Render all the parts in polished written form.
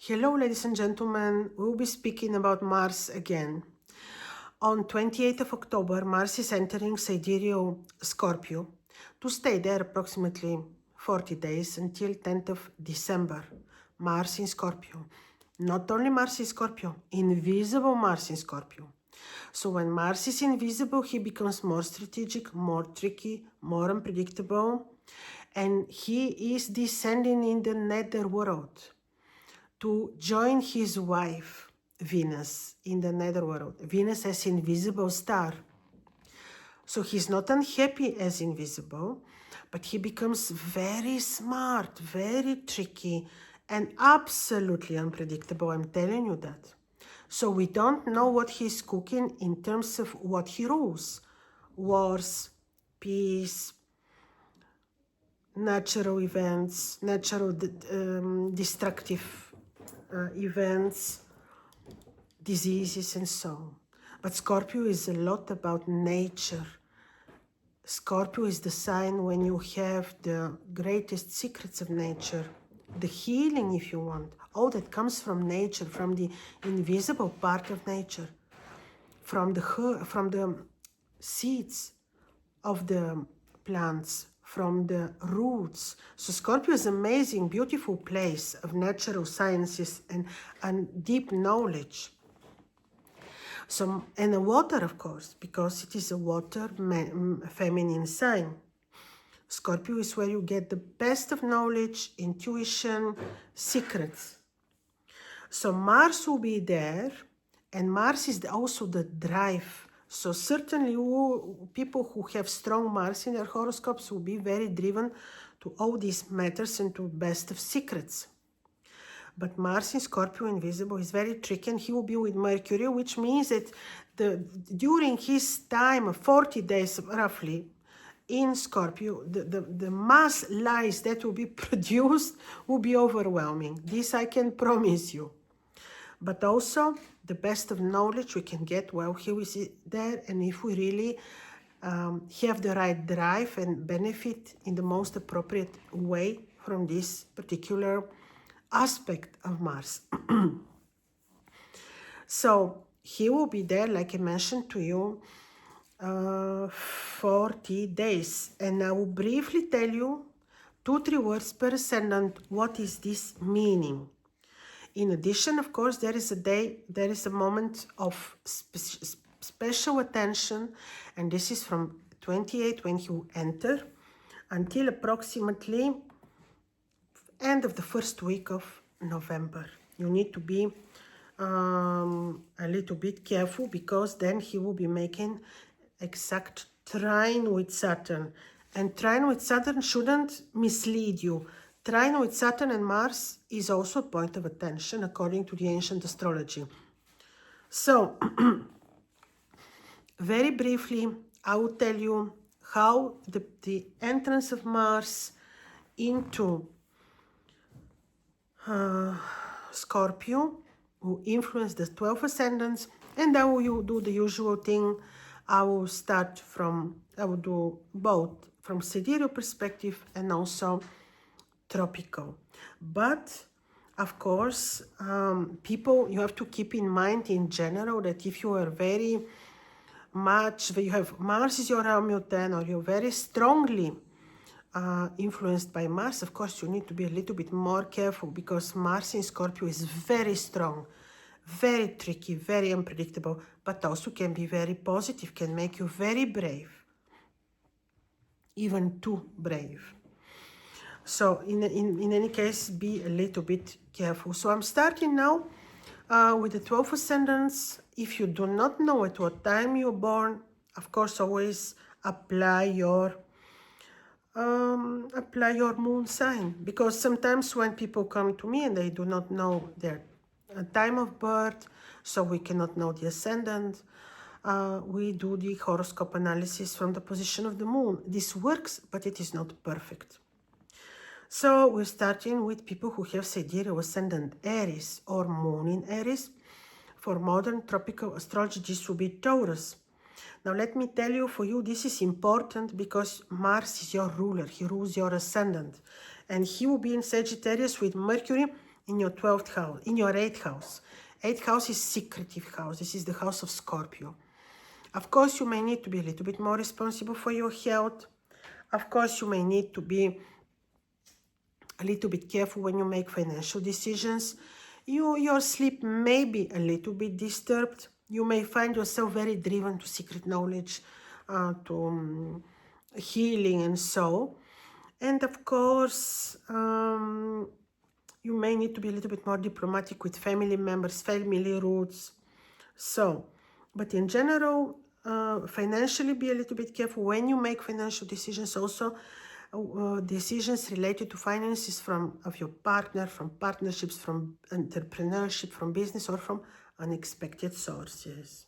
Hello, ladies and gentlemen. We'll be speaking about Mars again. On 28th of October, Mars is entering Sidereal Scorpio to stay there approximately 40 days until 10th of December. Mars in Scorpio. Not only Mars in Scorpio, invisible Mars in Scorpio. So when Mars is invisible, he becomes more strategic, more tricky, more unpredictable, and he is descending in the netherworld to join his wife, Venus, in the netherworld. Venus as invisible star. So he's not unhappy as invisible, but he becomes very smart, very tricky, and absolutely unpredictable. I'm telling you that. So we don't know what he's cooking in terms of what he rules. Wars, peace, natural events, natural destructive events, diseases, and so on. But Scorpio is a lot about nature. Scorpio is the sign when you have the greatest secrets of nature, the healing, if you want, all that comes from nature, from the invisible part of nature, from the seeds of the plants, from the roots. So Scorpio is an amazing, beautiful place of natural sciences and deep knowledge. So, and the water, of course, because it is a water feminine sign. Scorpio is where you get the best of knowledge, intuition, secrets. So Mars will be there, and Mars is also the drive. So certainly people who have strong Mars in their horoscopes will be very driven to all these matters and to best of secrets. But Mars in Scorpio invisible is very tricky, and he will be with Mercury, which means that during his time of 40 days roughly in Scorpio, the mass lies that will be produced will be overwhelming. This I can promise you. But also the best of knowledge we can get while he is there, and if we really have the right drive and benefit in the most appropriate way from this particular aspect of Mars. So he will be there, like I mentioned to you, 40 days. And I will briefly tell you 2-3 words per ascendant. What is this meaning? In addition, of course, there is a moment of special attention, and this is from 28 when he will enter until approximately end of the first week of November. You need to be a little bit careful, because then he will be making exact trine with Saturn. And trine with Saturn shouldn't mislead you. Trine with Saturn and Mars is also a point of attention according to the ancient astrology. So, very briefly, I will tell you how the entrance of Mars into Scorpio will influence the 12 ascendants, and I will do the usual thing. I will do both from sidereal perspective and also tropical. But of course, people, you have to keep in mind in general that if you are very much, you have Mars is your Amulet, or you're very strongly influenced by Mars, of course you need to be a little bit more careful, because Mars in Scorpio is very strong, very tricky, very unpredictable, but also can be very positive, can make you very brave, even too brave. So in any case, be a little bit careful. So I'm starting now with the 12 ascendants. If you do not know at what time you're born, of course always apply your moon sign, because sometimes when people come to me and they do not know their time of birth, so we cannot know the ascendant, we do the horoscope analysis from the position of the moon. This works, but it is not perfect. So we're starting with people who have sidereal ascendant Aries or moon in Aries. For modern tropical astrology, this will be Taurus. Now let me tell you, for you this is important, because Mars is your ruler, he rules your ascendant, and he will be in Sagittarius with Mercury, in your 12th house, in your 8th house. 8th house is secretive house. This is the house of Scorpio. Of course, you may need to be a little bit more responsible for your health. Of course, you may need to be a little bit careful when you make financial decisions. Your sleep may be a little bit disturbed. You may find yourself very driven to secret knowledge, to healing and so. And of course, you may need to be a little bit more diplomatic with family members, family roots. So, but in general, financially be a little bit careful when you make financial decisions. Also, decisions related to finances of your partner, from partnerships, from entrepreneurship, from business, or from unexpected sources.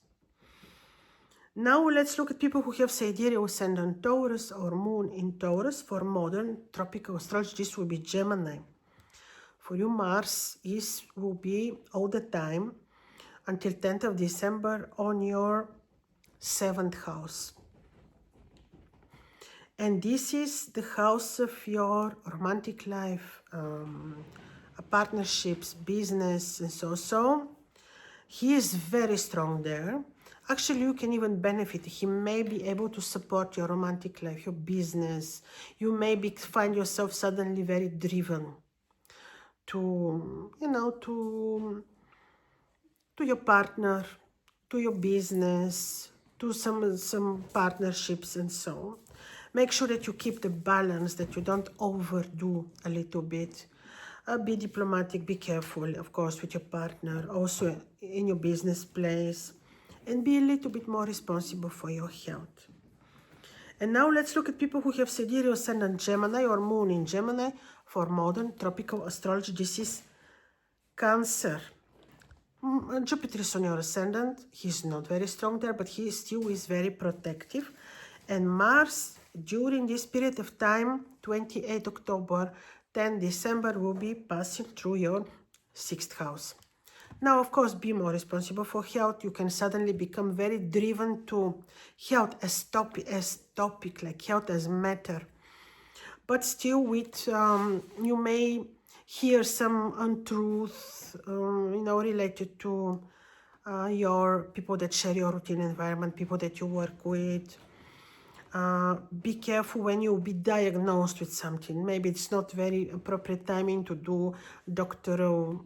Now let's look at people who have sidereal ascendant Taurus or moon in Taurus. For modern tropical astrology, this will be Gemini. For you, Mars will be all the time until 10th of December on your 7th house. And this is the house of your romantic life, partnerships, business, and so. He is very strong there. Actually, you can even benefit. He may be able to support your romantic life, your business. You may find yourself suddenly very driven to, to your partner, to your business, to some partnerships and so. Make sure that you keep the balance, that you don't overdo a little bit. Be diplomatic, be careful, of course, with your partner, also in your business place, and be a little bit more responsible for your health. And now let's look at people who have sidereal ascendant Gemini or moon in Gemini. For modern tropical astrology, this is Cancer. Jupiter is on your ascendant. He's not very strong there, but he still is very protective. And Mars, during this period of time, 28 October, 10 December, will be passing through your 6th house. Now, of course, be more responsible for health. You can suddenly become very driven to health as topic, like health as matter. But still, you may hear some untruth, related to your people that share your routine environment, people that you work with. Be careful when you be diagnosed with something. Maybe it's not very appropriate timing to do doctoral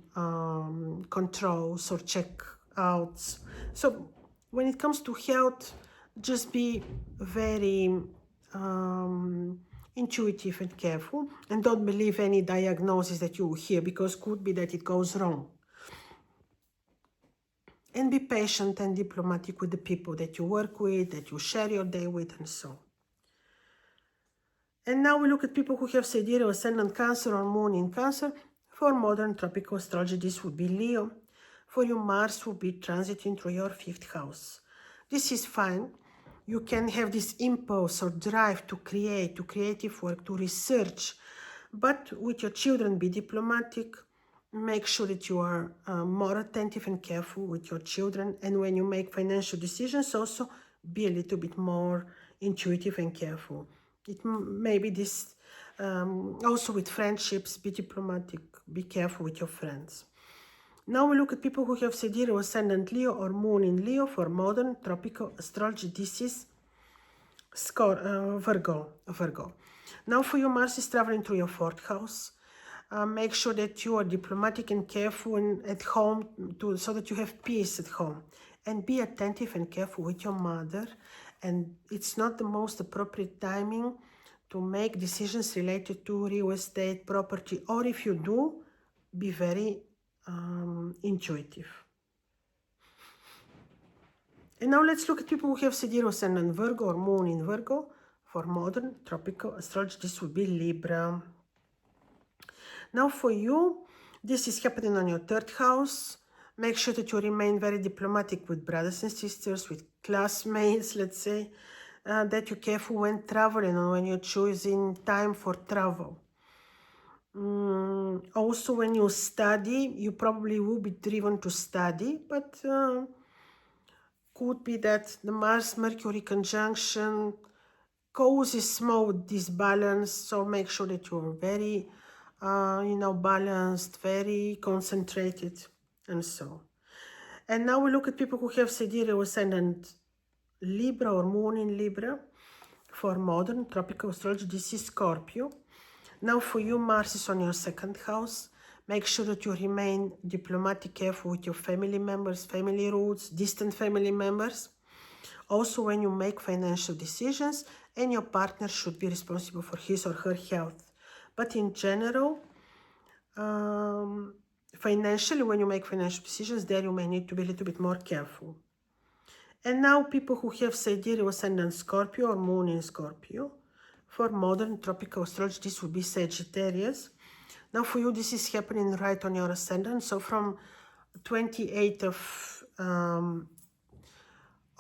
controls or check-outs. So when it comes to health, just be very intuitive and careful, and don't believe any diagnosis that you hear, because could be that it goes wrong. And be patient and diplomatic with the people that you work with, that you share your day with, and so. And now we look at people who have sidereal ascendant Cancer or moon in Cancer. For modern tropical astrology, this would be Leo. For you, Mars will be transiting through your 5th house. This is fine. You can have this impulse or drive to create, to creative work, to research. But with your children, be diplomatic. Make sure that you are more attentive and careful with your children. And when you make financial decisions, also be a little bit more intuitive and careful. It may be this, also with friendships, be diplomatic, be careful with your friends. Now we look at people who have sidereal ascendant Leo or moon in Leo. For modern tropical astrology, this is Virgo. Now for you, Mars is traveling through your 4th house. Make sure that you are diplomatic and careful at home, so that you have peace at home. And be attentive and careful with your mother. And it's not the most appropriate timing to make decisions related to real estate, property, or if you do, be very intuitive. And now let's look at people who have sidereal ascendant Virgo or moon in Virgo. For modern tropical astrology, this would be Libra. Now for you, this is happening on your 3rd house. Make sure that you remain very diplomatic with brothers and sisters, with classmates, let's say, that you're careful when traveling or when you're choosing time for travel. Also, when you study, you probably will be driven to study, but could be that the Mars-Mercury conjunction causes small disbalance, so make sure that you're very you know, balanced, very concentrated, and so. And now we look at people who have sidereal ascendant Libra or moon in Libra. For modern tropical astrology, this is Scorpio. Now for you, Mars is on your second house. Make sure that you remain diplomatic, careful with your family members, family roots, distant family members. Also, when you make financial decisions, and your partner should be responsible for his or her health. But in general, financially, when you make financial decisions, there you may need to be a little bit more careful. And now people who have sidereal ascendant Scorpio or moon in Scorpio, for modern tropical astrology, this would be Sagittarius. Now for you, this is happening right on your ascendant. So from 28th of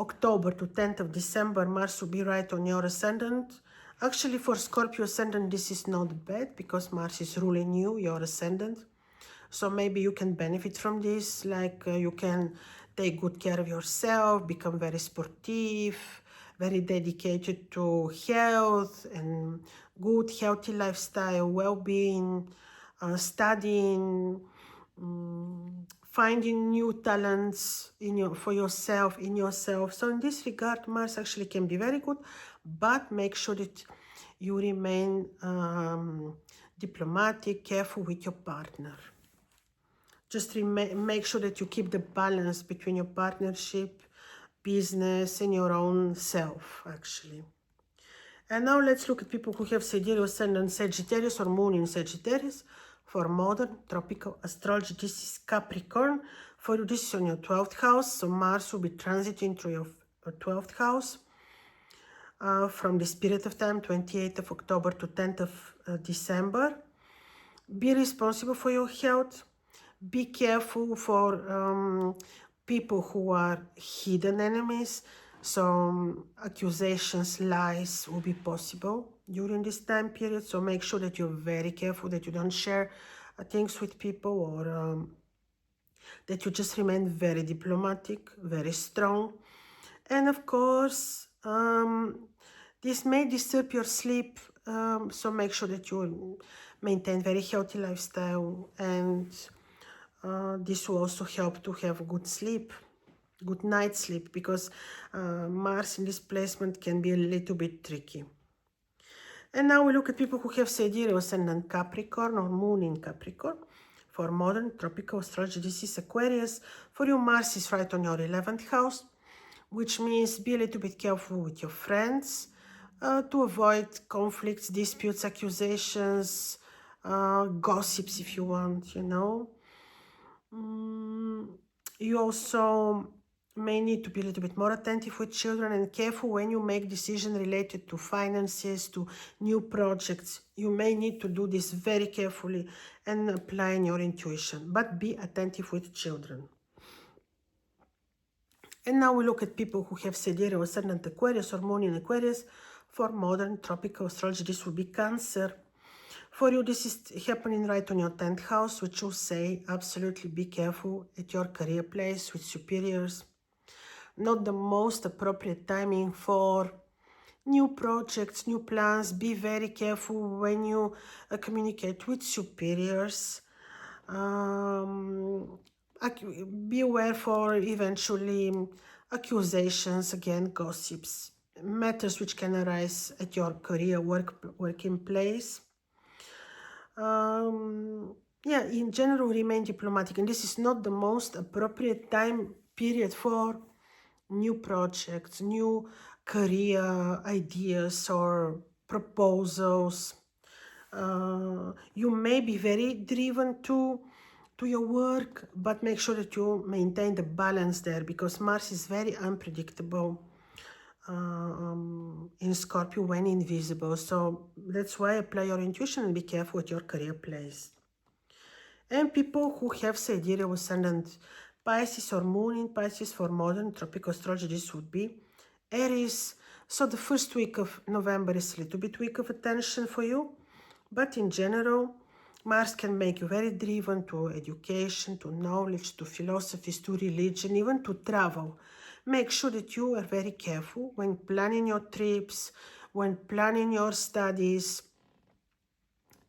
October to 10th of December, Mars will be right on your ascendant. Actually, for Scorpio ascendant, this is not bad because Mars is ruling you, your ascendant. So maybe you can benefit from this, like you can take good care of yourself, become very sportive, very dedicated to health and good, healthy lifestyle, well-being, studying, finding new talents for yourself, in yourself. So in this regard, Mars actually can be very good, but make sure that you remain diplomatic, careful with your partner. Just make sure that you keep the balance between your partnership, business, and your own self, actually. And now let's look at people who have sidereal ascendant Sagittarius or moon in Sagittarius. For modern tropical astrology, this is Capricorn. For you, this is on your 12th house. So Mars will be transiting through your 12th house from this period of time, 28th of October to 10th of December. Be responsible for your health. Be careful for people who are hidden enemies. So accusations, lies will be possible during this time period. So make sure that you're very careful, that you don't share things with people, or that you just remain very diplomatic, very strong. And of course, this may disturb your sleep. So make sure that you maintain very healthy lifestyle, and this will also help to have good sleep, good night sleep, because Mars in this placement can be a little bit tricky. And now we look at people who have sidereal ascendant Capricorn or moon in Capricorn. For modern tropical astrology, this is Aquarius. For you, Mars is right on your 11th house, which means be a little bit careful with your friends to avoid conflicts, disputes, accusations, gossips if you want, you know. You also may need to be a little bit more attentive with children and careful when you make decisions related to finances, to new projects. You may need to do this very carefully and applying your intuition, but be attentive with children. And now we look at people who have sidereal ascendant Aquarius or moon in Aquarius. For modern tropical astrology, this will be Cancer. For you, this is happening right on your 10th house, which will say absolutely be careful at your career place with superiors. Not the most appropriate timing for new projects, new plans. Be very careful when you communicate with superiors. Be aware for eventually accusations, again, gossips, matters which can arise at your career, working place. Yeah, in general, remain diplomatic, and this is not the most appropriate time period for new projects, new career ideas or proposals. You may be very driven to your work, but make sure that you maintain the balance there, because Mars is very unpredictable in Scorpio when invisible. So that's why apply your intuition and be careful with your career place. And people who have sidereal ascendant Pisces or moon in Pisces, for modern tropical astrology, this would be Aries. So the first week of November is a little bit week of attention for you, but in general, Mars can make you very driven to education, to knowledge, to philosophies, to religion, even to travel. Make sure that you are very careful when planning your trips, when planning your studies.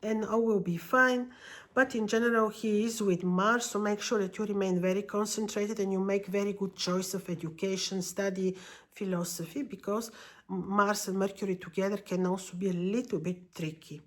and all will be fine. But in general, he is with Mars, so make sure that you remain very concentrated and you make very good choice of education, study, philosophy, because Mars and Mercury together can also be a little bit tricky.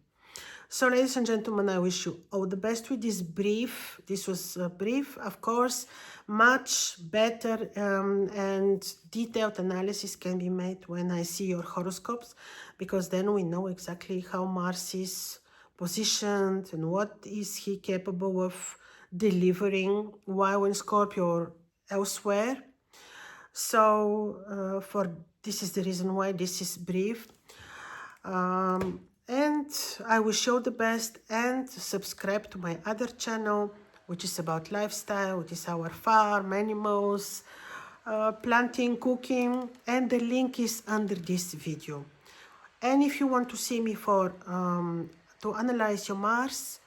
So, ladies and gentlemen, I wish you all the best with this brief. This was a brief, of course. Much better and detailed analysis can be made when I see your horoscopes, because then we know exactly how Mars is positioned and what is he capable of delivering while in Scorpio or elsewhere. So, this is the reason why this is brief. And I wish you all the best, and subscribe to my other channel, which is about lifestyle, which is our farm, animals, planting, cooking, and the link is under this video. And if you want to see me for to analyze your Mars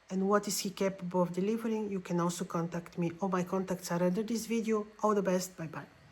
and what is he capable of delivering, you can also contact me. All my contacts are under this video. All the best. Bye bye.